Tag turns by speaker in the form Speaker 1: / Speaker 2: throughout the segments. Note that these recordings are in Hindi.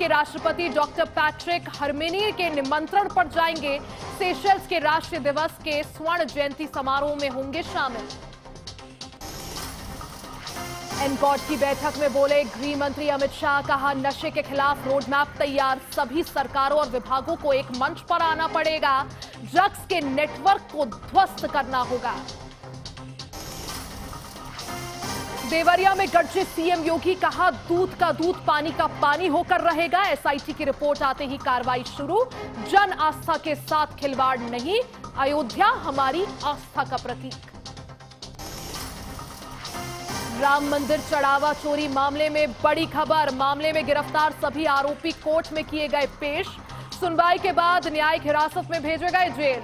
Speaker 1: के राष्ट्रपति डॉक्टर पैट्रिक हर्मेनी के निमंत्रण पर जाएंगे। सेशल्स के राष्ट्रीय दिवस के स्वर्ण जयंती समारोह में होंगे शामिल। एनकॉड की बैठक में बोले गृह मंत्री अमित शाह, कहा नशे के खिलाफ रोडमैप तैयार, सभी सरकारों और विभागों को एक मंच पर आना पड़ेगा, ड्रग्स के नेटवर्क को ध्वस्त करना होगा। देवरिया में गरजे सीएम योगी, कहा दूध का दूध पानी का पानी होकर रहेगा। एसआईटी की रिपोर्ट आते ही कार्रवाई शुरू, जन आस्था के साथ खिलवाड़ नहीं, अयोध्या हमारी आस्था का प्रतीक। राम मंदिर चढ़ावा चोरी मामले में बड़ी खबर, मामले में गिरफ्तार सभी आरोपी कोर्ट में किए गए पेश, सुनवाई के बाद न्यायिक हिरासत में भेजे गए जेल।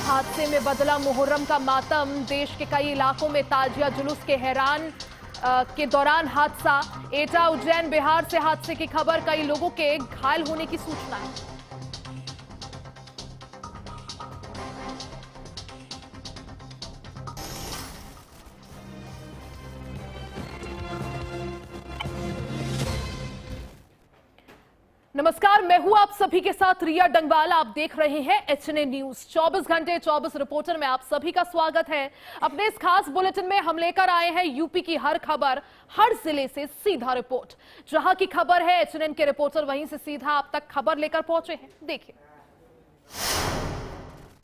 Speaker 1: हादसे में बदला मुहर्रम का मातम, देश के कई इलाकों में ताजिया जुलूस के दौरान हादसा। एटा उज्जैन बिहार से हादसे की खबर, कई लोगों के घायल होने की सूचना। नमस्कार, मैं हूं आप सभी के साथ रिया डंगवाल। आप देख रहे हैं एचएनए न्यूज 24 घंटे 24 रिपोर्टर में आप सभी का स्वागत है। अपने इस खास बुलेटिन में हम लेकर आए हैं यूपी की हर खबर, हर जिले से सीधा रिपोर्ट। जहां की खबर है एचएनए के रिपोर्टर वहीं से सीधा आप तक खबर लेकर पहुंचे हैं। देखिए,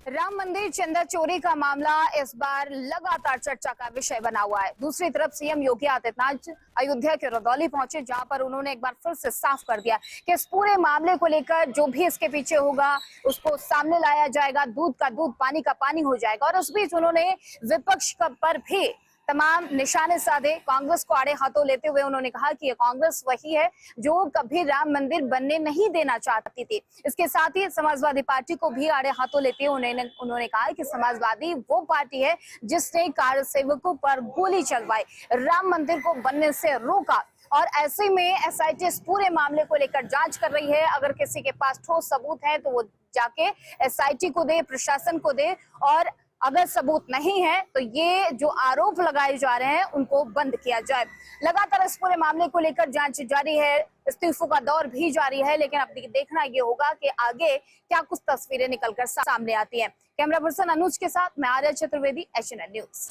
Speaker 2: राम मंदिर चंदा चोरी का मामला इस बार लगातार चर्चा का विषय बना हुआ है। दूसरी तरफ सीएम योगी आदित्यनाथ अयोध्या के रदौली पहुंचे, जहां पर उन्होंने एक बार फिर से साफ कर दिया कि इस पूरे मामले को लेकर जो भी इसके पीछे होगा उसको सामने लाया जाएगा, दूध का दूध पानी का पानी हो जाएगा। और उस बीच उन्होंने विपक्ष पर भी तमाम निशाने साधे, कांग्रेस को आड़े हाथों लेते हुए उन्होंने कहा कि ये कांग्रेस वही है जो कभी राम मंदिर बनने नहीं देना चाहती थी। इसके साथ ही समाजवादी पार्टी को भी आड़े हाथों लेते हुए उन्होंने कहा कि समाजवादी वो पार्टी है जिसने कार सेवकों पर गोली चलवाई, राम मंदिर को बनने से रोका। और ऐसे में एसआईटी इस पूरे मामले को लेकर जांच कर रही है। अगर किसी के पास ठोस सबूत है तो वो जाके एसआईटी को दे, प्रशासन को दे, और अगर सबूत नहीं है तो ये जो आरोप लगाए जा रहे हैं उनको बंद किया जाए। लगातार इस पूरे मामले को लेकर जांच जारी है, इस्तीफों का दौर भी जारी है, लेकिन अब देखना ये होगा कि आगे क्या कुछ तस्वीरें निकलकर सामने आती हैं। कैमरा पर्सन अनुज के साथ मैं आर्या चतुर्वेदी, एचएनए न्यूज।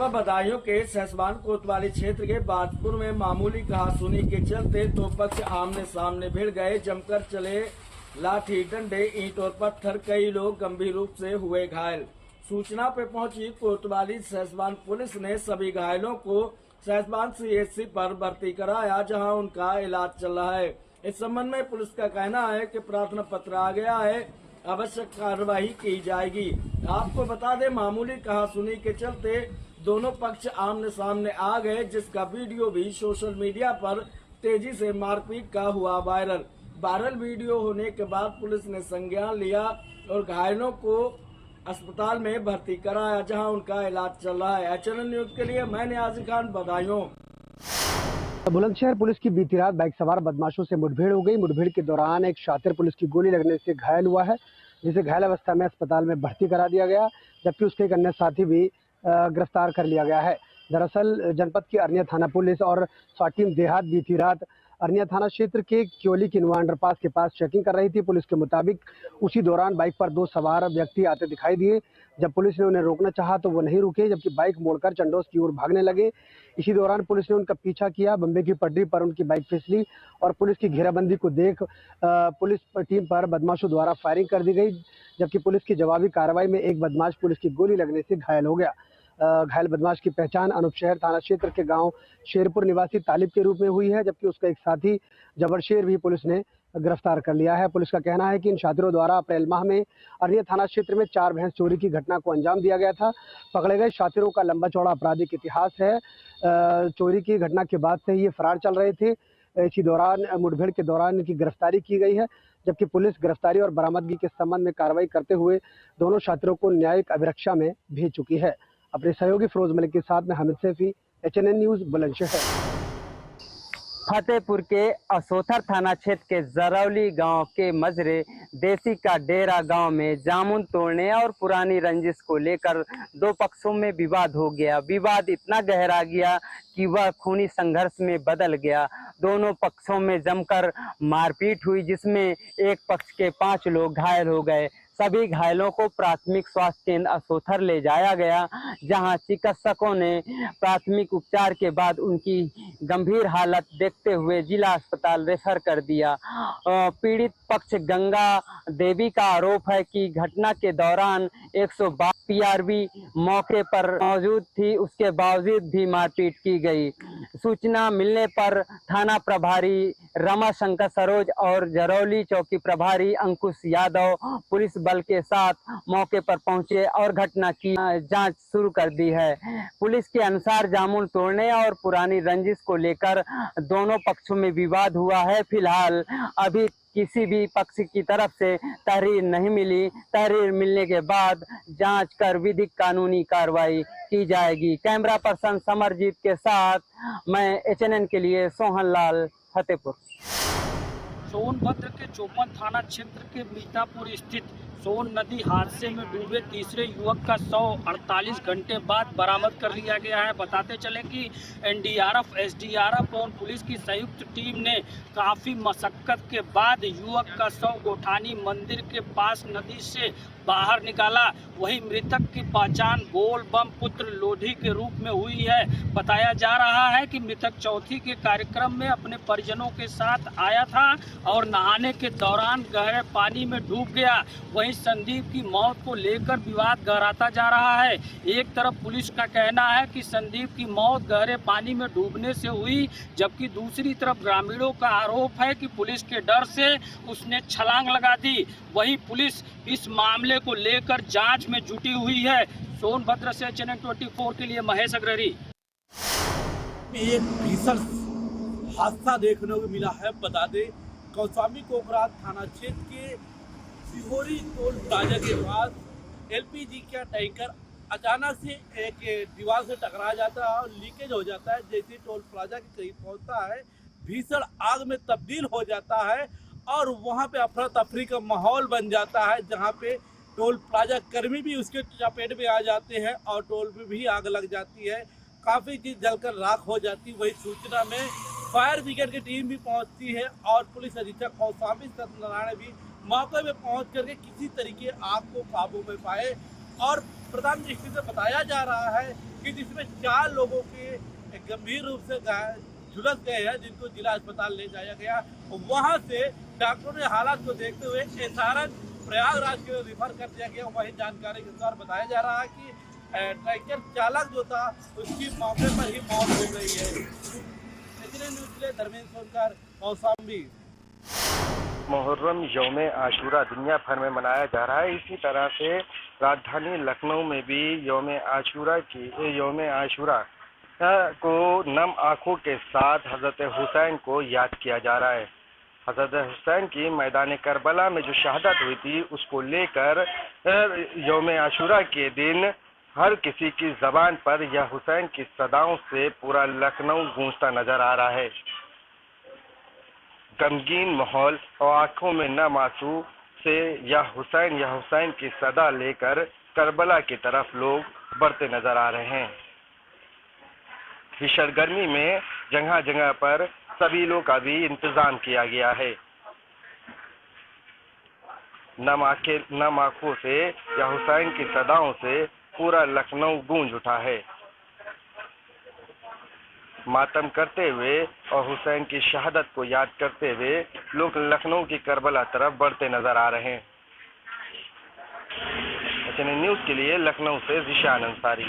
Speaker 3: बदायूं के सहसवान कोतवाली क्षेत्र के बाजपुर में मामूली कहासुनी के चलते दो पक्ष आमने सामने भिड़ गए। जमकर चले लाठी डंडे, ईंट और पत्थर, कई लोग गंभीर रूप से हुए घायल। सूचना पे पहुंची कोतवाली सहसवान पुलिस ने सभी घायलों को सहसवान सीएचसी पर भर्ती कराया, जहां उनका इलाज चल रहा है। इस संबंध में पुलिस का कहना है कि प्रार्थना पत्र आ गया है, आवश्यक कार्रवाई की जाएगी। आपको बता दें, मामूली कहासुनी के चलते दोनों पक्ष आमने सामने आ गए, जिसका वीडियो भी सोशल मीडिया पर तेजी से मारपीट का हुआ वायरल वीडियो होने के बाद पुलिस ने संज्ञान लिया और घायलों को अस्पताल में भर्ती कराया, जहां उनका इलाज चल रहा है। एचएनए न्यूज के लिए मैं नियाजी खान, बदायूं।
Speaker 4: बुलंदशहर पुलिस की बीती रात बाइक सवार बदमाशों से मुठभेड़ हो गई। मुठभेड़ के दौरान एक शातिर पुलिस की गोली लगने से घायल हुआ है, जिसे घायल अवस्था में अस्पताल में भर्ती करा दिया गया, जबकि उसके एक अन्य साथी भी गिरफ्तार कर लिया गया है। दरअसल जनपद की अरनिया थाना पुलिस और स्वाट टीम देहात बीती रात अरनिया थाना क्षेत्र के क्योली किनवा अंडरपास के पास चेकिंग कर रही थी। पुलिस के मुताबिक उसी दौरान बाइक पर दो सवार व्यक्ति आते दिखाई दिए। जब पुलिस ने उन्हें रोकना चाहा तो वो नहीं रुके, जबकि बाइक मोड़कर चंडोस की ओर भागने लगे। इसी दौरान पुलिस ने उनका पीछा किया। बम्बे की पटरी पर उनकी बाइक फिसली और पुलिस की घेराबंदी को देख पुलिस टीम पर बदमाशों द्वारा फायरिंग कर दी गई, जबकि पुलिस की जवाबी कार्रवाई में एक बदमाश पुलिस की गोली लगने से घायल हो गया। घायल बदमाश की पहचान अनूपशहर थाना क्षेत्र के गांव शेरपुर निवासी तालिब के रूप में हुई है, जबकि उसका एक साथी जबरशेर भी पुलिस ने गिरफ्तार कर लिया है। पुलिस का कहना है कि इन शातिरों द्वारा अप्रैल माह में अरनिया थाना क्षेत्र में 4 भैंस चोरी की घटना को अंजाम दिया गया था। पकड़े गए शातिरों का लंबा चौड़ा आपराधिक इतिहास है। चोरी की घटना के बाद से ये फरार चल रहे थे। इसी दौरान मुठभेड़ के दौरान इनकी गिरफ्तारी की गई है, जबकि पुलिस गिरफ्तारी और बरामदगी के संबंध में कार्रवाई करते हुए दोनों शातिरों को न्यायिक अभिरक्षा में भेज चुकी है। अपने सहयोगी फिरोज मलिक के साथ में हामिद सैफी, एचएनए न्यूज, बुलंदशहर।
Speaker 5: फतेहपुर के असोथर थाना क्षेत्र के जरौली गांव के मजरे देसी का डेरा गांव में जामुन तोड़ने और पुरानी रंजिश को लेकर दो पक्षों में विवाद हो गया। विवाद इतना गहरा गया कि वह खूनी संघर्ष में बदल गया। दोनों पक्षों में जमकर मारपीट हुई, जिसमें एक पक्ष के 5 लोग घायल हो गए। सभी घायलों को प्राथमिक स्वास्थ्य केंद्र असोथर ले जाया गया, जहां चिकित्सकों ने प्राथमिक उपचार के बाद उनकी गंभीर हालत देखते हुए जिला अस्पताल रेफर कर दिया। पीड़ित पक्ष गंगा देवी का आरोप है कि घटना के दौरान 112 पीआरबी मौके पर मौजूद थी, उसके बावजूद भी मारपीट की गई। सूचना मिलने पर थाना प्रभारी रमाशंकर सरोज और जरौली चौकी प्रभारी अंकुश यादव पुलिस बल के साथ मौके पर पहुंचे और घटना की जांच शुरू कर दी है। पुलिस के अनुसार जामुन तोड़ने और पुरानी रंजिश को लेकर दोनों पक्षों में विवाद हुआ है। फिलहाल अभी किसी भी पक्ष की तरफ से तहरीर नहीं मिली। तहरीर मिलने के बाद जांच कर विधिक कानूनी कार्रवाई की जाएगी। कैमरा पर्सन समरजीत के साथ मैं एचएनएन के लिए सोहन लाल, फतेहपुर।
Speaker 6: सोनभद्र के चौपन थाना क्षेत्र के मीतापुर स्थित सोन नदी हादसे में डूबे तीसरे युवक का शव 48 घंटे बाद बरामद कर लिया गया है। बताते चले कि एनडीआरएफ, एसडीआरएफ और पुलिस की संयुक्त टीम ने काफ़ी मशक्कत के बाद युवक का शव गोठानी मंदिर के पास नदी से बाहर निकाला। वहीं मृतक की पहचान बोल बम पुत्र लोधी के रूप में हुई है। बताया जा रहा है कि मृतक चौथी के कार्यक्रम में अपने परिजनों के साथ आया था और नहाने के दौरान गहरे पानी में डूब गया। वहीं संदीप की मौत को लेकर विवाद गहराता जा रहा है। एक तरफ पुलिस का कहना है कि संदीप की मौत गहरे पानी में डूबने से हुई, जबकि दूसरी तरफ ग्रामीणों का आरोप है कि पुलिस के डर से उसने छलांग लगा दी। वहीं पुलिस इस मामले को लेकर जांच में जुटी हुई है। सोनभद्र से चैनल 24 के लिए महेश अग्रहरी।
Speaker 7: एक भीषण हादसा देखने को मिला है। बता दें, कौशाम्बी कोकरात थाना क्षेत्र के सिहोरी टोल प्लाजा के पास एलपीजी का टैंकर अचानक से एक दीवार से टकरा जाता है और लीकेज हो जाता है। जैसे टोल प्लाजा के करीब पहुंचता है, भीषण आग में तब्दील हो जाता है और वहां पे अफरा तफरी का माहौल बन जाता है, जहां पे टोल प्लाजा कर्मी भी उसके चपेट में आ जाते हैं और टोल पे भी आग लग जाती है। काफ़ी चीज़ जलकर राख हो जाती है। वही सूचना में फायर ब्रिगेड की टीम भी पहुंचती है और पुलिस अधीक्षक कौशाम्बी सत्यनारायण भी मौके पे पहुंच करके किसी तरीके आग को काबू में पाए। और प्रधान दृष्टि से बताया जा रहा है कि जिसमें 4 लोगों के गंभीर रूप से झुलस गए हैं, जिनको जिला अस्पताल ले जाया गया। वहां से डॉक्टरों ने हालात को देखते हुए एसआरएन प्रयागराज के रेफर कर दिया गया। वही जानकारी के अनुसार बताया जा रहा है कि ट्रैक्टर चालक जो था उसकी मौके पर ही मौत हो गई है। एचएनएन न्यूज़ के लिए धर्मेंद्र सोनकर, कौशाम्बी।
Speaker 8: मुहर्रम यौम आशूरा दुनिया भर में मनाया जा रहा है। इसी तरह से राजधानी लखनऊ में भी यौम आशूरा को नम आंखों के साथ हजरत हुसैन को याद किया जा रहा है। हजरत हुसैन की मैदान करबला में जो शहादत हुई थी, उसको लेकर यौम आशूरा के दिन हर किसी की जबान पर यह हुसैन की सदाओं से पूरा लखनऊ गूंजता नजर आ रहा है। गमगीन माहौल और आंखों में नम आंसू से या हुसैन की सदा लेकर करबला की तरफ लोग बढ़ते नजर आ रहे हैं। भीषण गर्मी में जगह जगह पर सबिलों का भी इंतजाम किया गया है। नम आंखों से या हुसैन की सदाओं से पूरा लखनऊ गूंज उठा है। मातम करते हुए और हुसैन की शहादत को याद करते हुए लोग लखनऊ की करबला तरफ बढ़ते नजर आ रहे हैं। एचएनएन न्यूज़ के लिए लखनऊ से जिशान अंसारी।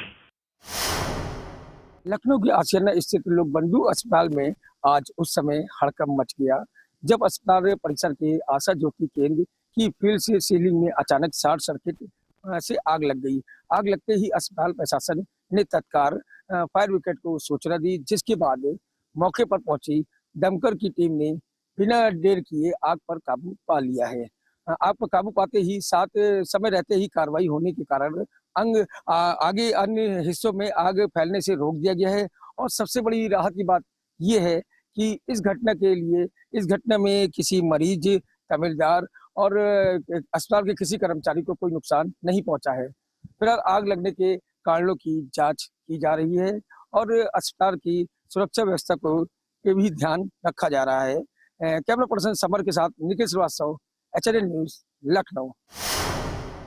Speaker 9: लखनऊ के आशियाना स्थित लोक बंधु अस्पताल में आज उस समय हड़कंप मच गया जब अस्पताल परिसर के आशा ज्योति केंद्र की फील्ड से सीलिंग में अचानक शॉर्ट सर्किट से आग लग गई। आग लगते ही अस्पताल प्रशासन ने तत्काल फायर ब्रिगेड को सूचना दी, जिसके बाद मौके पर पहुंची दमकल की टीम ने बिना देर किए आग पर काबू पा लिया है। आग पर काबू पाते ही साथ समय रहते ही कार्रवाई होने के कारण आगे अन्य हिस्सों में आग फैलने से रोक दिया गया है। और सबसे बड़ी राहत की बात यह है कि इस घटना में किसी मरीज, तमिलदार और अस्पताल के किसी कर्मचारी को कोई नुकसान नहीं पहुंचा है। फिलहाल आग लगने के कारणों की जांच की जा रही है और अस्पताल की सुरक्षा व्यवस्था को पे भी ध्यान रखा जा रहा है। कैमरा पर्सन समर के साथ निखिल श्रीवास्तव, HNN न्यूज, लखनऊ।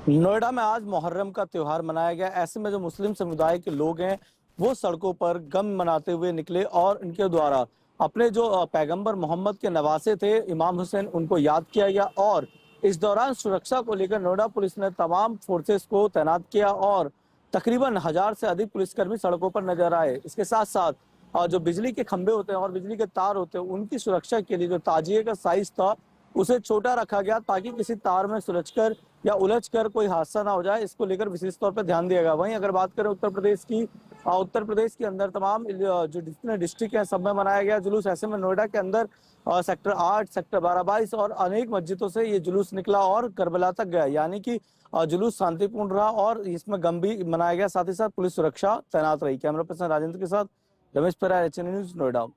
Speaker 10: नोएडा में आज मुहर्रम का त्योहार मनाया गया। ऐसे में जो मुस्लिम समुदाय के लोग हैं वो सड़कों पर गम मनाते हुए निकले और इनके द्वारा अपने जो पैगंबर मोहम्मद के नवासे थे इमाम हुसैन, उनको याद किया गया। और इस दौरान सुरक्षा को लेकर नोएडा पुलिस ने तमाम फोर्सेस को तैनात किया और तकरीबन 1000 से अधिक पुलिसकर्मी सड़कों पर नजर आए। इसके साथ साथ जो बिजली के खंभे होते हैं और बिजली के तार होते हैं उनकी सुरक्षा के लिए जो ताजिए का साइज था उसे छोटा रखा गया ताकि किसी तार में सुलझकर या उलझकर कोई हादसा ना हो जाए। इसको लेकर विशेष तौर पर ध्यान दिया गया। वहीं अगर बात करें उत्तर प्रदेश के अंदर तमाम जो जितने डिस्ट्रिक्ट हैं सब में मनाया गया जुलूस। ऐसे में नोएडा के अंदर सेक्टर 8, सेक्टर 12-22 और अनेक मस्जिदों से ये जुलूस निकला और करबला तक गया, यानी कि जुलूस शांतिपूर्ण रहा और इसमें गम भी मनाया गया। साथ ही साथ पुलिस सुरक्षा तैनात रही। कैमरा पर्सन राजेंद्र के साथ Ramesh Parar, HNN news, Noida.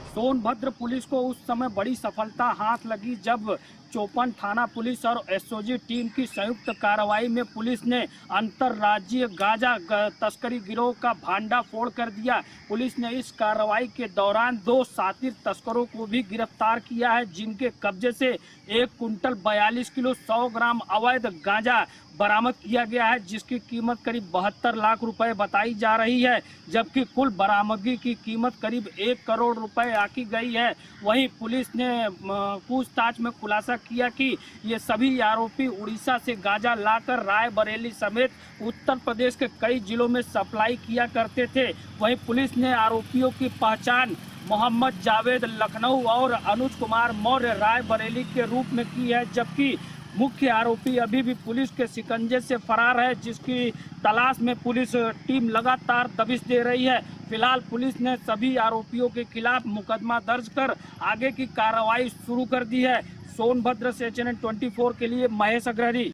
Speaker 6: Sonbhadra police को उस समय बड़ी सफलता हाथ लगी जब चौपन थाना पुलिस और SOG टीम की संयुक्त कार्रवाई में पुलिस ने अंतर्राज्यीय गांजा तस्करी गिरोह का भांडाफोड़ कर दिया। पुलिस ने इस कार्रवाई के दौरान 2 शातिर तस्करों को भी गिरफ्तार किया है, जिनके कब्जे से 1 कुंटल 42 किलो 100 ग्राम अवैध गांजा बरामद किया गया है, जिसकी कीमत करीब 72 लाख रुपए बताई जा रही है, जबकि कुल बरामदगी की कीमत करीब 1 करोड़ रुपए आकी गई है। वहीं पुलिस ने पूछताछ में खुलासा किया कि ये सभी आरोपी उड़ीसा से गांजा लाकर रायबरेली समेत उत्तर प्रदेश के कई जिलों में सप्लाई किया करते थे। वहीं पुलिस ने आरोपियों की पहचान मोहम्मद जावेद लखनऊ और अनुज कुमार मौर्य रायबरेली के रूप में की है, जबकि मुख्य आरोपी अभी भी पुलिस के शिकंजे से फरार है, जिसकी तलाश में पुलिस टीम लगातार दबिश दे रही है। फिलहाल पुलिस ने सभी आरोपियों के खिलाफ मुकदमा दर्ज कर आगे की कार्रवाई शुरू कर दी है। सोनभद्र से HNN 24 के लिए महेश अग्रहरी।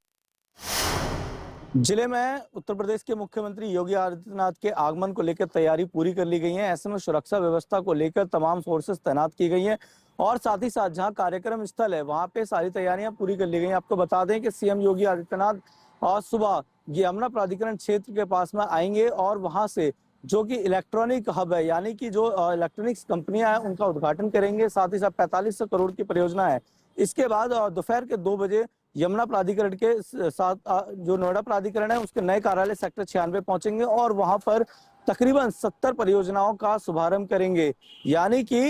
Speaker 10: जिले में उत्तर प्रदेश के मुख्यमंत्री योगी आदित्यनाथ के आगमन को लेकर तैयारी पूरी कर ली गई है। ऐसे में सुरक्षा व्यवस्था को लेकर तमाम फोर्सेस तैनात की गई हैं और साथ ही साथ जहां कार्यक्रम स्थल है वहां पे सारी तैयारियां पूरी कर ली गई हैं। आपको बता दें कि CM योगी आदित्यनाथ आज सुबह यमुना प्राधिकरण क्षेत्र के पास में आएंगे और वहां से जो कि इलेक्ट्रॉनिक हब है, यानी कि जो इलेक्ट्रॉनिक्स कंपनियां हैं उनका उद्घाटन करेंगे। साथ ही साथ 4500 करोड़ की परियोजना है। इसके बाद दोपहर के 2 बजे यमुना प्राधिकरण के साथ जो नोएडा प्राधिकरण है उसके नए कार्यालय सेक्टर 96 पहुंचेंगे और वहां पर तकरीबन 70 परियोजनाओं का शुभारंभ करेंगे। यानी कि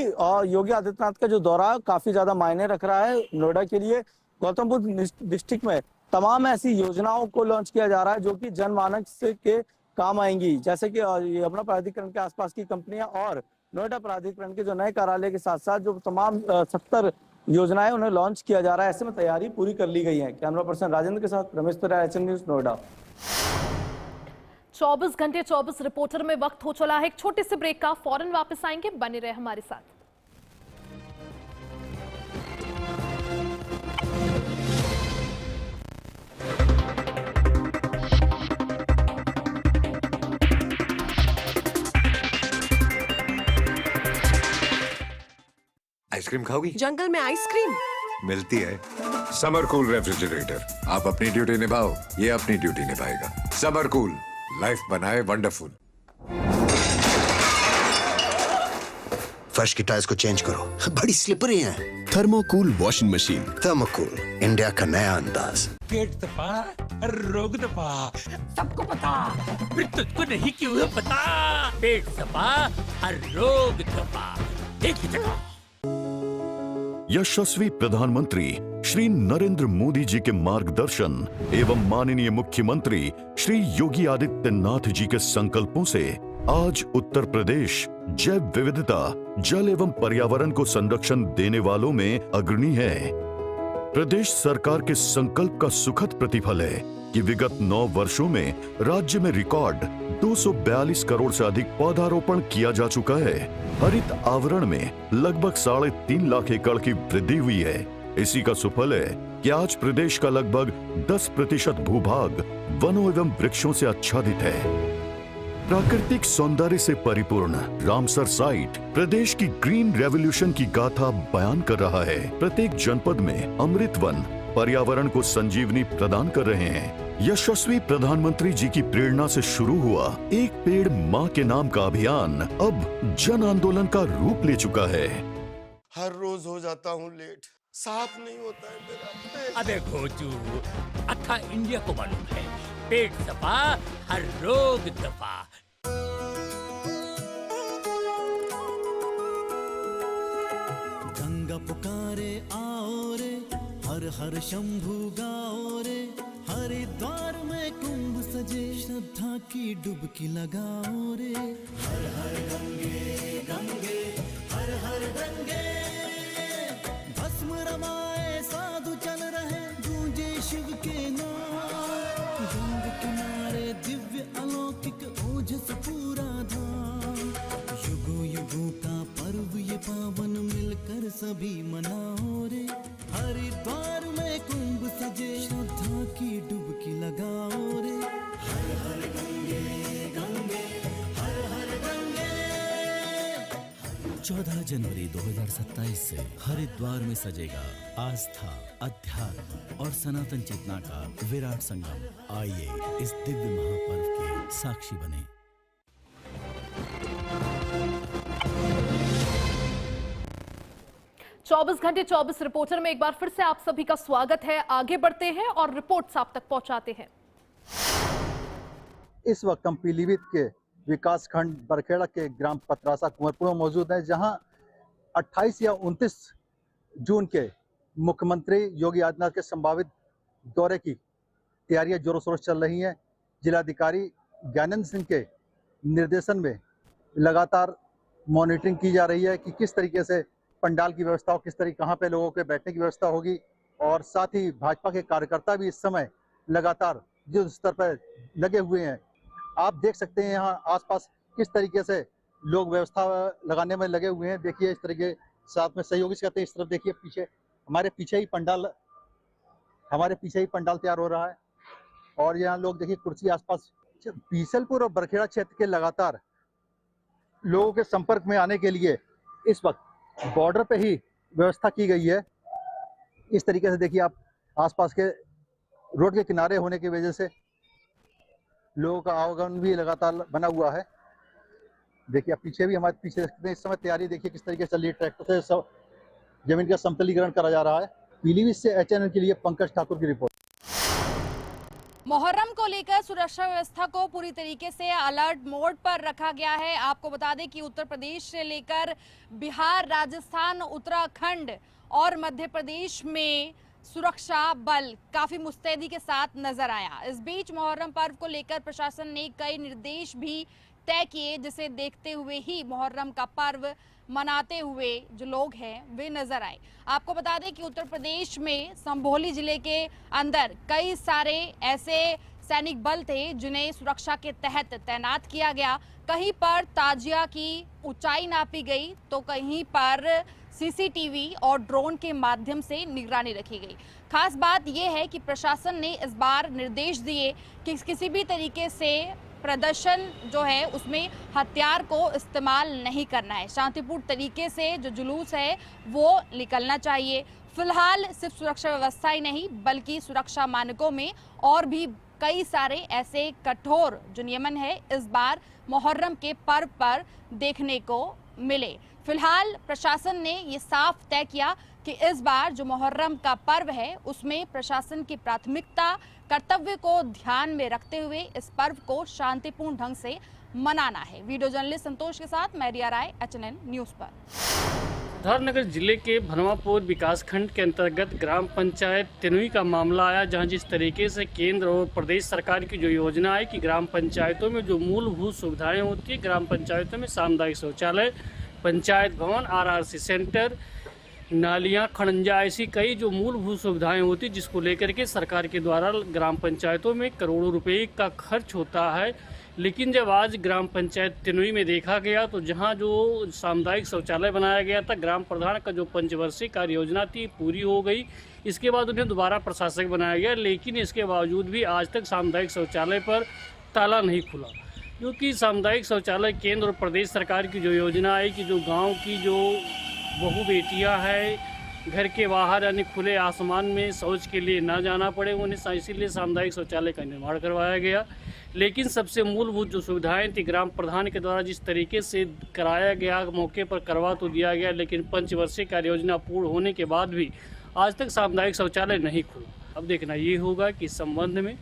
Speaker 10: योगी आदित्यनाथ का जो दौरा काफी ज्यादा मायने रख रहा है नोएडा के लिए। गौतम बुद्ध डिस्ट्रिक्ट में तमाम ऐसी योजनाओं को लॉन्च किया जा रहा है जो कि जनमानस के काम आएंगी, जैसे कि यमुना प्राधिकरण के आसपास की कंपनियां और नोएडा प्राधिकरण के जो नए कार्यालय के साथ साथ जो तमाम 70 योजनाएं उन्हें लॉन्च किया जा रहा है। ऐसे में तैयारी पूरी कर ली गई है। कैमरा पर्सन राजेंद्र के साथ रमेश परार, HNN न्यूज, नोएडा।
Speaker 1: 24 घंटे 24 रिपोर्टर में वक्त हो चला है एक छोटे से ब्रेक का। फौरन वापस आएंगे, बने रहे हमारे साथ।
Speaker 11: आइसक्रीम खाओगी?
Speaker 12: जंगल में आइसक्रीम
Speaker 11: मिलती है। समर कूल रेफ्रिजरेटर, आप अपनी ड्यूटी निभाओ, ये अपनी ड्यूटी निभाएगा। समर कूल, लाइफ बनाए वंडरफुल।
Speaker 13: फर्श की टाइल्स को चेंज करो, बड़ी स्लिपरी हैं।
Speaker 14: थर्मोकूल वॉशिंग मशीन।
Speaker 13: थर्मोकूल, इंडिया का नया अंदाज।
Speaker 15: पेट दबा, रोग दबा, सबको पता, फिर तुझको नहीं क्यों पता। पेट दबा, रोग दबा, एक ही जगह।
Speaker 14: यशस्वी प्रधानमंत्री श्री नरेंद्र मोदी जी के मार्गदर्शन एवं माननीय मुख्यमंत्री श्री योगी आदित्यनाथ जी के संकल्पों से आज उत्तर प्रदेश जैव विविधता, जल एवं पर्यावरण को संरक्षण देने वालों में अग्रणी है। प्रदेश सरकार के संकल्प का सुखद प्रतिफल है कि विगत 9 वर्षों में राज्य में रिकॉर्ड 242 करोड़ से अधिक पौधारोपण किया जा चुका है। हरित आवरण में लगभग 3.5 लाख एकड़ की वृद्धि हुई है। इसी का सुफल है कि आज प्रदेश का लगभग 10% भूभाग वनों एवं वृक्षों से आच्छादित है। प्राकृतिक सौंदर्य से परिपूर्ण रामसर साइट प्रदेश की ग्रीन रेवोल्यूशन की गाथा बयान कर रहा है। प्रत्येक जनपद में अमृत वन पर्यावरण को संजीवनी प्रदान कर रहे हैं। यशस्वी प्रधानमंत्री जी की प्रेरणा से शुरू हुआ एक पेड़ माँ के नाम का अभियान अब जन आंदोलन का रूप ले चुका है।
Speaker 12: हर रोज हो जाता हूँ लेट, साफ नहीं होता है मेरा।
Speaker 15: अबे घोचू, अथा इंडिया को मालूम है, पेट सफा हर रोग दफा।
Speaker 16: गंगा पुकारे आओ रे, हर हर शंभु गाओ रे, हरिद्वार में कुंभ सजे, श्रद्धा की डुबकी लगाओ रे। हर हर गंगे गंगे हर हर गंगे, भस्म रमाए साधु चल रहे, गूंजे शिव के नाम। गंग किनारे दिव्य अलौकिक ओजस पूरा धाम, युगों युगों का पर्व ये पावन मिलकर सभी मनाओ रे। हरिद्वार में कुंभ सजे, श्रद्धा की डुबकी लगाओ रे। हर हर गंगे गंगे हर हर गंगे। 14 जनवरी 2027 से हरिद्वार में सजेगा आस्था, अध्यात्म और सनातन चेतना का विराट संगम। आइए इस दिव्य महापर्व के साक्षी बने।
Speaker 1: चौबीस घंटे 24 रिपोर्टर में एक बार फिर से आप सभी का स्वागत है। आगे बढ़ते हैं और रिपोर्ट्स आप तक पहुंचाते हैं।
Speaker 17: इस वक्त हम पीलीभीत के विकास खंड बरखेड़ा के ग्राम पतरासा कुंवरपुर में मौजूद हैं, जहां 28 या 29 जून के मुख्यमंत्री योगी आदित्यनाथ के संभावित दौरे की तैयारियां जोरों शोरों से चल रही हैं। जिलाधिकारी ज्ञानेंद्र सिंह के निर्देशन में लगातार मॉनिटरिंग की जा रही है कि किस तरीके से पंडाल की व्यवस्था हो, किस तरीके कहाँ पे लोगों के बैठने की व्यवस्था होगी। और साथ ही भाजपा के कार्यकर्ता भी इस समय लगातार युद्ध स्तर पर लगे हुए हैं। आप देख सकते हैं यहाँ आसपास किस तरीके से लोग व्यवस्था लगाने में लगे हुए हैं। देखिए इस तरीके साथ में सहयोगी से कहते हैं, इस तरफ देखिए पीछे हमारे पीछे ही पंडाल तैयार हो रहा है। और यहाँ लोग देखिए कुर्सी आसपास। बीसलपुर और बरखेड़ा क्षेत्र के लगातार लोगों के संपर्क में आने के लिए इस वक्त बॉर्डर पे ही व्यवस्था की गई है। इस तरीके से देखिए आप आसपास के रोड के किनारे होने की वजह से लोगों का आवागमन भी लगातार बना हुआ है। देखिए आप पीछे भी हमारे पीछे इस समय तैयारी देखिए किस तरीके से चल रही है। ट्रैक्टर से सब जमीन का समतलीकरण करा जा रहा है। पीलीभीत से एचएनएन के लिए पंकज ठाकुर की रिपोर्ट।
Speaker 2: मुहर्रम को लेकर सुरक्षा व्यवस्था को पूरी तरीके से अलर्ट मोड पर रखा गया है। आपको बता दें कि उत्तर प्रदेश से लेकर बिहार, राजस्थान, उत्तराखंड और मध्य प्रदेश में सुरक्षा बल काफी मुस्तैदी के साथ नजर आया। इस बीच मुहर्रम पर्व को लेकर प्रशासन ने कई निर्देश भी तय किए, जिसे देखते हुए ही मुहर्रम का पर्व मनाते हुए जो लोग हैं वे नजर आए। आपको बता दें कि उत्तर प्रदेश में संभोली जिले के अंदर कई सारे ऐसे सैनिक बल थे जिन्हें सुरक्षा के तहत तैनात किया गया। कहीं पर ताजिया की ऊंचाई नापी गई तो कहीं पर सीसीटीवी और ड्रोन के माध्यम से निगरानी रखी गई। खास बात यह है कि प्रशासन ने इस बार निर्देश दिए कि किसी भी तरीके से प्रदर्शन जो है उसमें हथियार को इस्तेमाल नहीं करना है। शांतिपूर्ण तरीके से जो जुलूस है वो निकलना चाहिए। फिलहाल सिर्फ सुरक्षा व्यवस्था ही नहीं बल्कि सुरक्षा मानकों में और भी कई सारे ऐसे कठोर जो नियमन है इस बार मुहर्रम के पर्व पर देखने को मिले। फिलहाल प्रशासन ने ये साफ तय किया कि इस बार जो मुहर्रम का पर्व है उसमें प्रशासन की प्राथमिकता कर्तव्य को ध्यान में रखते हुए इस पर्व को शांतिपूर्ण ढंग से मनाना है। वीडियो जर्नलिस्ट संतोष के साथ मैं रिया राय, एचएनएन न्यूज पर।
Speaker 6: सिद्धार्थनगर जिले के भनवापुर विकासखंड के अंतर्गत ग्राम पंचायत तिनुई का मामला आया, जहां जिस तरीके से केंद्र और प्रदेश सरकार की जो योजना है कि ग्राम पंचायतों में जो मूलभूत सुविधाएं होती है, ग्राम पंचायतों में सामुदायिक शौचालय, पंचायत भवन, आरआरसी सेंटर, नालियां, खड़ंजा, ऐसी कई जो मूलभूत सुविधाएं होती जिसको लेकर के सरकार के द्वारा ग्राम पंचायतों में करोड़ों रुपए का खर्च होता है। लेकिन जब आज ग्राम पंचायत तिनुई में देखा गया तो जहां जो सामुदायिक शौचालय बनाया गया था, ग्राम प्रधान का जो पंचवर्षीय कार्य योजना थी पूरी हो गई। इसके बाद उन्हें दोबारा प्रशासक बनाया गया, लेकिन इसके बावजूद भी आज तक सामुदायिक शौचालय पर ताला नहीं खुला। क्योंकि सामुदायिक शौचालय केंद्र और प्रदेश सरकार की जो योजना है कि जो गांव की जो बहू बेटियां हैं घर के बाहर यानी खुले आसमान में शौच के लिए ना जाना पड़े, उन्हें इसीलिए सामुदायिक शौचालय का निर्माण करवाया गया। लेकिन सबसे मूलभूत जो सुविधाएं थी ग्राम प्रधान के द्वारा जिस तरीके से कराया गया, मौके पर करवा तो दिया गया, लेकिन पंचवर्षीय कार्य योजना पूर्ण होने के बाद भी आज तक सामुदायिक शौचालय नहीं खुला। अब देखना ये होगा कि इस संबंध में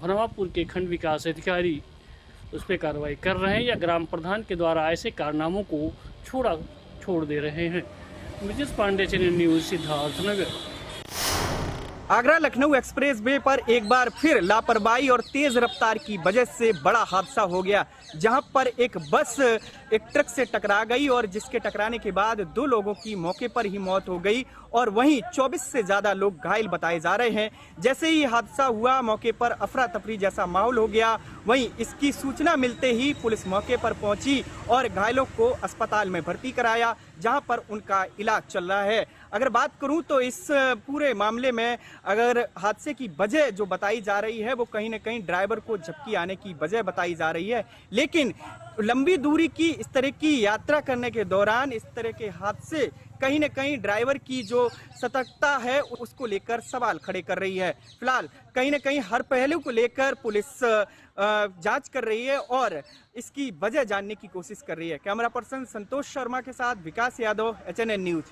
Speaker 6: भनवापुर के खंड विकास अधिकारी उस पर कार्रवाई कर रहे हैं या ग्राम प्रधान के द्वारा ऐसे कारनामों को छोड़ दे रहे हैं। Mrs Pandey, channel news, Siddharthnagar.
Speaker 18: Agra Lucknow expressway पर एक बार फिर लापरवाही और तेज रफ्तार की वजह से बड़ा हादसा हो गया, जहां पर एक बस एक ट्रक से टकरा गई और जिसके टकराने के बाद 2 लोगों की मौके पर ही मौत हो गई और वहीं 24 से ज्यादा लोग घायल बताए जा रहे हैं। जैसे ही हादसा हुआ मौके पर अफरा तफरी जैसा माहौल हो गया। वहीं इसकी सूचना मिलते ही पुलिस मौके पर पहुंची और घायलों को अस्पताल में भर्ती कराया, जहां पर उनका इलाज चल रहा है। अगर बात करूं तो इस पूरे मामले में अगर हादसे की वजह जो बताई जा रही है वो कहीं न कहीं ड्राइवर को झपकी आने की वजह बताई जा रही है, लेकिन लंबी दूरी की इस तरह की यात्रा करने के दौरान इस तरह के हादसे कहीं न कहीं ड्राइवर की जो सतर्कता है उसको लेकर सवाल खड़े कर रही है। फिलहाल कहीं न कहीं हर पहलू को लेकर पुलिस जांच कर रही है और इसकी वजह जानने की कोशिश कर रही है। कैमरा पर्सन संतोष शर्मा के साथ विकास यादव, HNN न्यूज।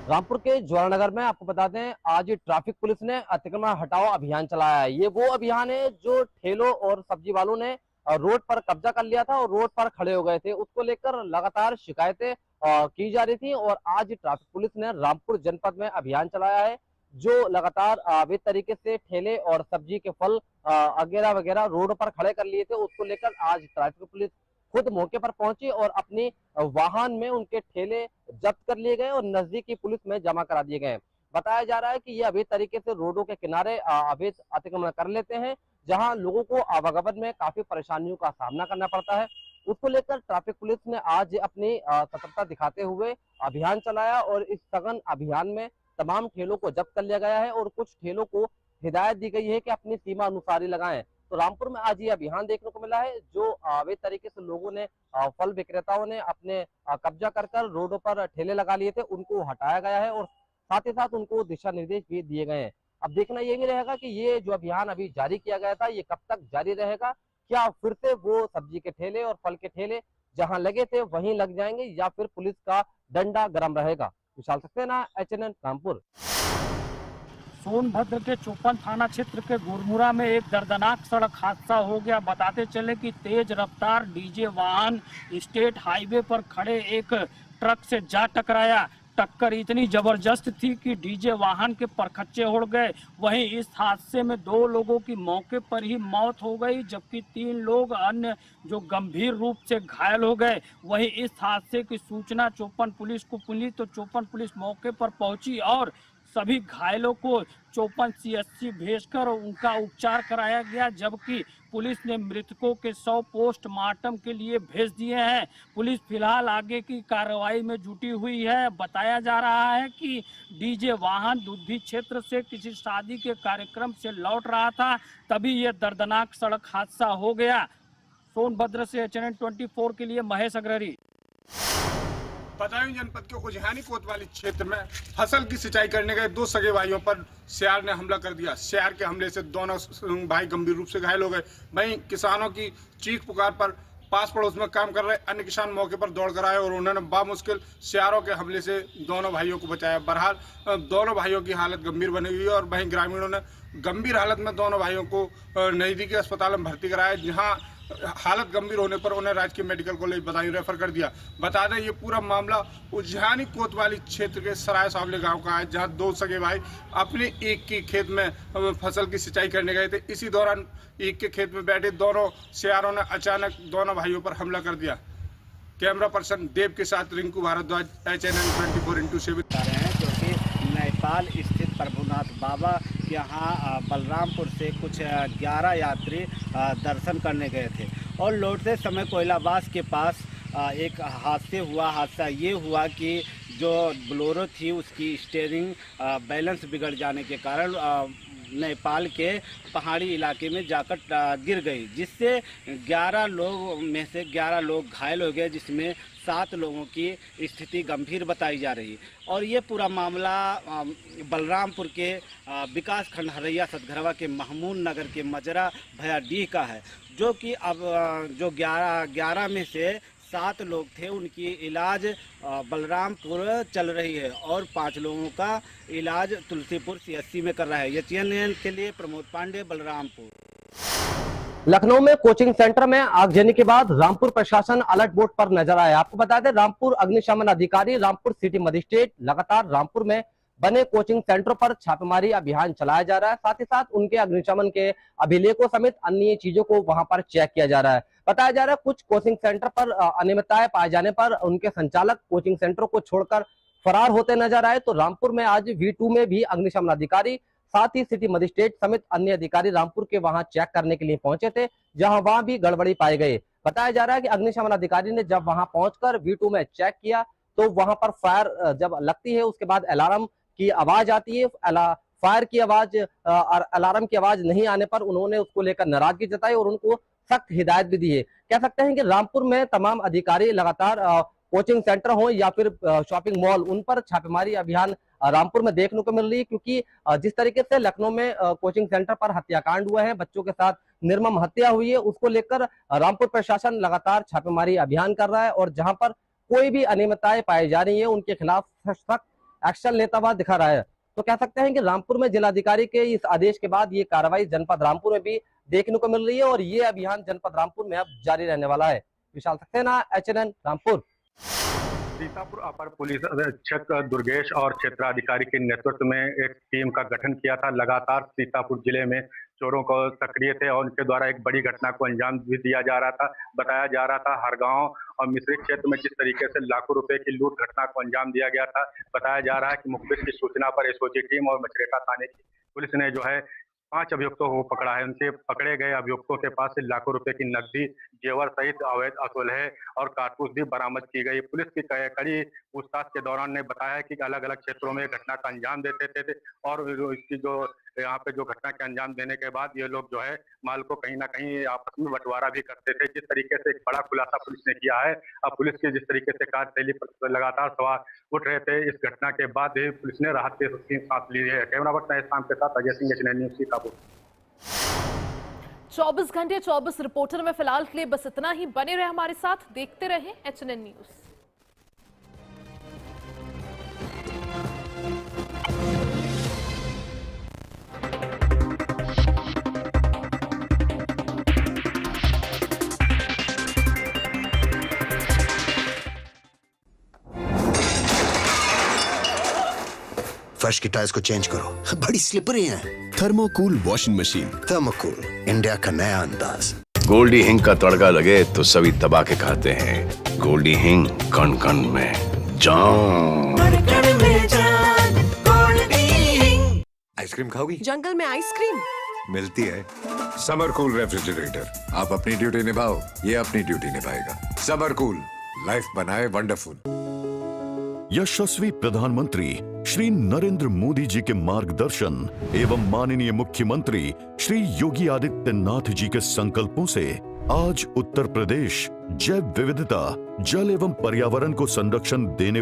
Speaker 19: रामपुर के ज्वालानगर में आपको बता दें आज ट्रैफिक पुलिस ने अतिक्रमण हटाओ अभियान चलाया है। ये वो अभियान है जो ठेलों और सब्जी वालों ने रोड पर कब्जा कर लिया था और रोड पर खड़े हो गए थे, उसको लेकर लगातार शिकायतें की जा रही थी और आज ट्रैफिक पुलिस ने रामपुर जनपद में अभियान चलाया है जो लगातार अवैध तरीके से ठेले और सब्जी के फल वगैरह वगैरह रोड पर खड़े कर लिए थे। उसको लेकर आज ट्रैफिक पुलिस खुद मौके पर पहुंची और अपनी वाहन में उनके ठेले जब्त कर लिए गए और नजदीकी पुलिस में जमा करा दिए गए। बताया जा रहा है कि ये अवैध तरीके से रोडों के किनारे अवैध अतिक्रमण कर लेते हैं, जहां लोगों को आवागमन में काफी परेशानियों का सामना करना पड़ता है। उसको लेकर ट्रैफिक पुलिस ने आज अपनी सतर्कता दिखाते हुए अभियान चलाया और इस सघन अभियान में तमाम ठेलों को जब्त कर लिया गया है और कुछ ठेलों को हिदायत दी गई है कि अपनी सीमा अनुसार ही लगाएं। तो रामपुर में आज ये अभियान देखने को मिला है जो अवैध तरीके से लोगों ने फल विक्रेताओं ने अपने कब्जा कर रोडों पर ठेले लगा लिए थे, उनको हटाया गया है और साथ ही साथ उनको दिशा निर्देश भी दिए गए हैं। अब देखना ये भी रहेगा कि ये जो अभियान अभी जारी किया गया था ये कब तक जारी रहेगा, क्या फिर से वो सब्जी के ठेले और फल के ठेले जहां लगे थे वहीं लग जाएंगे या फिर पुलिस का डंडा गर्म रहेगा। विशाल सक्सेना, HNN रामपुर।
Speaker 6: सोनभद्र के चौपन थाना क्षेत्र के गुरमुरा में एक दर्दनाक सड़क हादसा हो गया। बताते चले कि तेज रफ्तार डीजे वाहन स्टेट हाईवे पर खड़े एक ट्रक से जा टकराया। टक्कर इतनी जबरदस्त थी कि डीजे वाहन के परखच्चे उड़ गए। वहीं इस हादसे में 2 लोगों की मौके पर ही मौत हो गई, जबकि 3 लोग अन्य जो गंभीर रूप से घायल हो गए। वहीं इस हादसे की सूचना चौपन पुलिस को मिली तो चौपन पुलिस मौके पर पहुंची और सभी घायलों को चौपन CHC भेजकर उनका उपचार कराया गया, जबकि पुलिस ने मृतकों के 100 पोस्टमार्टम के लिए भेज दिए हैं। पुलिस फिलहाल आगे की कार्रवाई में जुटी हुई है। बताया जा रहा है कि डीजे वाहन दुद्धि क्षेत्र से किसी शादी के कार्यक्रम से लौट रहा था, तभी यह दर्दनाक सड़क हादसा हो गया। सोनभद्र से HNN 24 के लिए महेश अग्ररी।
Speaker 20: बदायूं जनपद के उजहानी कोतवाली क्षेत्र में फसल की सिंचाई करने गए 2 सगे भाइयों पर सियार ने हमला कर दिया। सियार के हमले से दोनों भाई गंभीर रूप से घायल हो गए। वहीं किसानों की चीख पुकार पर पास पड़ोस में काम कर रहे अन्य किसान मौके पर दौड़ कर आए और उन्होंने बामुश्किल सियारों के हमले से दोनों भाइयों को बचाया। बहरहाल दोनों भाइयों की हालत गंभीर बनी हुई है और वहीं ग्रामीणों ने गंभीर हालत में दोनों भाइयों को नजदीकी अस्पताल में भर्ती कराया, जहाँ हालत गंभीर होने पर उन्हें राजकीय मेडिकल कॉलेज बदायूं रेफर कर दिया। बता दें ये पूरा मामला उजहानी कोतवाली क्षेत्र के सराय सावले गांव का है, जहां 2 सगे भाई अपने एक के खेत में फसल की सिंचाई करने गए थे। इसी दौरान एक के खेत में बैठे दोनों सियारों ने अचानक दोनों भाइयों पर हमला कर दिया। कैमरा पर्सन देव के साथ रिंकू भारद्वाज, HNN 24x7।
Speaker 21: जो कि नेपाल स्थित प्रभुनाथ बाबा के यहाँ बलरामपुर से कुछ 11 यात्री दर्शन करने गए थे और लौटते समय कोयलाबास के पास एक हादसा ये हुआ कि जो बोलेरो थी उसकी स्टीयरिंग बैलेंस बिगड़ जाने के कारण नेपाल के पहाड़ी इलाके में जाकर गिर गई, जिससे 11 लोग में से 11 लोग घायल हो गए, जिसमें 7 लोगों की स्थिति गंभीर बताई जा रही। और ये पूरा मामला बलरामपुर के विकास खंड हरैया सतघरवा के महमूद नगर के मजरा भयाडीह का है, जो कि अब जो 11 में से 7 लोग थे, उनकी इलाज बलरामपुर चल रही है और 5 लोगों का इलाज तुलसीपुर CHC में कर रहा है। ये CNN के लिए प्रमोद पांडे, बलरामपुर।
Speaker 19: लखनऊ में कोचिंग सेंटर में आगजनी के बाद रामपुर प्रशासन अलर्ट मोड पर नजर आया। आपको बता दें, रामपुर अग्निशमन अधिकारी, रामपुर सिटी मजिस्ट्रेट लगातार रामपुर में बने कोचिंग सेंटरों पर छापेमारी अभियान चलाया जा रहा है। साथ ही साथ उनके अग्निशमन के अभिलेखों समेत अन्य चीजों को वहां पर चेक किया जा रहा है। बताया जा रहा है कुछ कोचिंग सेंटर पर अनियमितताएं पाए जाने पर उनके संचालक कोचिंग सेंटर को छोड़कर फरार होते नजर आए। तो रामपुर में आज V2 में भी अग्निशमन अधिकारी, साथ ही सिटी मजिस्ट्रेट समेत अन्य अधिकारी रामपुर के वहां चेक करने के लिए पहुंचे थे, जहां वहां भी गड़बड़ी पाए गए। बताया जा रहा है कि अग्निशमन अधिकारी ने जब वहां पहुंचकर V2 में चेक किया तो वहां पर फायर जब लगती है उसके बाद अलार्म की आवाज आती है। फायर की आवाज और अलार्म की आवाज नहीं आने पर उन्होंने उसको लेकर नाराजगी जताई और उनको सख्त हिदायत भी दी है। कह सकते हैं कि रामपुर में तमाम अधिकारी लगातार कोचिंग सेंटर हो या फिर शॉपिंग मॉल, उन पर छापेमारी अभियान रामपुर में देखने को मिल रही है, क्योंकि जिस तरीके से लखनऊ में कोचिंग सेंटर पर हत्याकांड हुए हैं, बच्चों के साथ निर्मम हत्या हुई है, उसको लेकर रामपुर प्रशासन लगातार छापेमारी अभियान कर रहा है और जहां पर कोई भी अनियमितताएं पाई जा रही है उनके खिलाफ सख्त एक्शन लेता हुआ दिखा रहा है। तो कह सकते हैं कि रामपुर में जिलाधिकारी के इस आदेश के बाद ये कार्रवाई जनपद रामपुर में भी देखने को मिल रही है और ये अभियान जनपद रामपुर में अब जारी रहने वाला है। विशाल सक्सेना, HNN रामपुर।
Speaker 3: सीतापुर अपर पुलिस अधीक्षक दुर्गेश और क्षेत्राधिकारी के नेतृत्व में एक टीम का गठन किया था। लगातार सीतापुर जिले में चोरों को सक्रिय थे और उनके द्वारा एक बड़ी घटना को अंजाम भी दिया जा रहा था। बताया जा रहा था हरगांव और मिश्रित क्षेत्र में जिस तरीके से लाखों रुपए की लूट घटना को अंजाम दिया गया था। बताया जा रहा है कि मुखबिर की सूचना पर SOG टीम और मचरेका थाने की पुलिस ने जो है 5 अभियुक्तों को पकड़ा है। उनसे पकड़े गए अभियुक्तों के पास से लाखों रुपए की नकदी, जेवर सहित अवैध असुलहे और कारतूस भी बरामद की गई। पुलिस की कड़ी पूछताछ के दौरान ने बताया कि अलग अलग क्षेत्रों में घटना का अंजाम देते थे और इसकी जो यहाँ पे जो घटना के अंजाम देने के बाद ये लोग जो है माल को कहीं ना कहीं आपस में बंटवारा भी करते थे। जिस तरीके से एक बड़ा खुलासा पुलिस ने किया है। अब पुलिस की जिस तरीके से कार्यशैली पर लगातार सवाल उठ रहे थे, इस घटना के बाद ही पुलिस ने राहत की सांस ली है। कैमरा पर्सन शाम के साथ अजय सिंह, HNN न्यूज़ सीतापुर।
Speaker 1: 24 घंटे 24 रिपोर्टर में फिलहाल के लिए बस इतना ही। बने रहे हमारे साथ, देखते रहे HNN न्यूज़।
Speaker 13: फर्श की टाइल्स को चेंज करो, बड़ी स्लिपरी हैं।
Speaker 22: थर्मोकूल वॉशिंग मशीन।
Speaker 13: थर्मोकूल, इंडिया का नया अंदाज।
Speaker 23: गोल्डी हिंग का तड़का लगे तो सभी दबा के खाते हैं। गोल्डी हिंग, कण कण में जान।
Speaker 11: आइसक्रीम खाओगी?
Speaker 24: जंगल में आइसक्रीम
Speaker 11: मिलती है। समर कूल रेफ्रिजरेटर, आप अपनी ड्यूटी निभाओ, ये अपनी ड्यूटी निभाएगा। समर कूल, लाइफ बनाए वंडरफुल।
Speaker 14: यशस्वी प्रधानमंत्री श्री नरेंद्र मोदी जी के मार्गदर्शन एवं माननीय मुख्यमंत्री श्री योगी आदित्यनाथ जी के संकल्पों से आज उत्तर प्रदेश जैव विविधता, जल एवं पर्यावरण को संरक्षण देने